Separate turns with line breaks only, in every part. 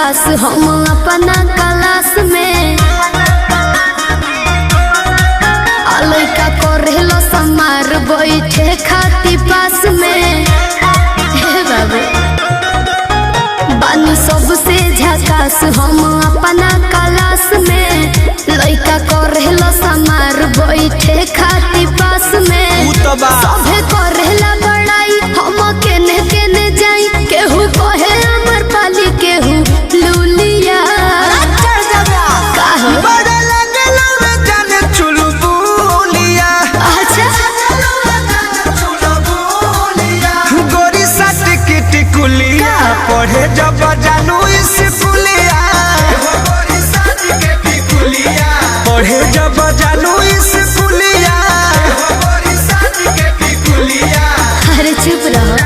झकास हम अपना क्लास में लइका करेलो समार बैठे खाती पास में बाबू बानी सबसे झकास हम अपना क्लास में लइका करेलो समार बैठे खाती पास में सभे करेला बड़ाई हम केने केने जाई केहू कहे अमर पाली केहू लूलिया
पढ़े जब जानू स्कूलिया पढ़े जब जानू स्कूलिया
अरे चुप रहो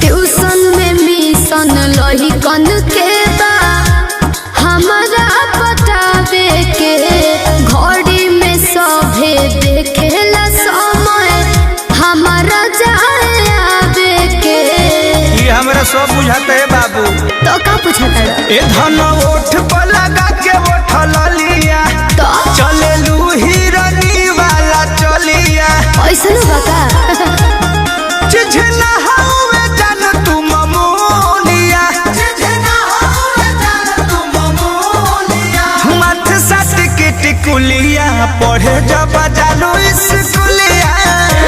ट्यूशन में मिशन लही कन के बा हमारा बतावे के घड़ी में सभे देखेला समय हमारा जाए आवे के
ये हमरा सब बुझाते है बाबू
तो का पूछता
ए धन ओठ पर लगा के उठल लिया
तो
चले लू हिरनी वाला चलिया
ऐसा बका
चिझना हवे जान तू ममोलिया चिझना हवे जान तू ममोलिया मत सट के टिकुलिया पढ़े जब जानू स्कूलिया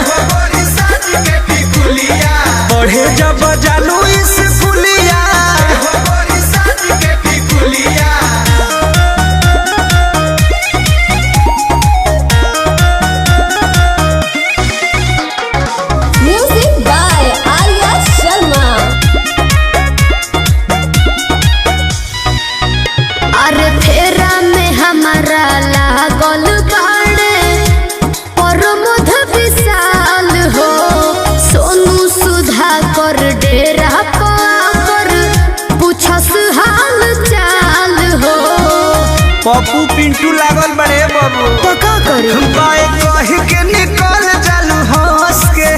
गोरी सट के टिकुलिया पढ़े जब जानू स्कूलिया गोरी सट के टिकुलिया
म्यूजिक बाय आर्या शर्मा अरे फेरा में हमारा लागल बाड़े प्रमोद विशाल हो सोनू सुधा कर डेरा पर पूछस हाल चाल हो
पप्पू पिंटू लागल बड़े बाबू
तो का करी
बाए कह के निकल जालू हंस के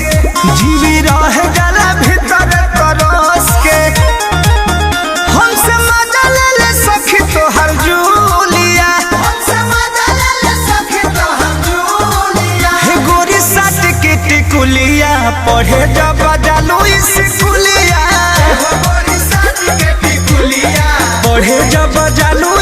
जीवी रह जाला भीतर तरस के हमसे मजा ले ले सखी तोहर जूलिया हमसे मजा ले ले सखी तोहर जूलिया हे गोरी साट के टिकुलिया पढ़े जब जानू स्कूलिया गोरी साट के टिकुलिया पढ़े जब जानू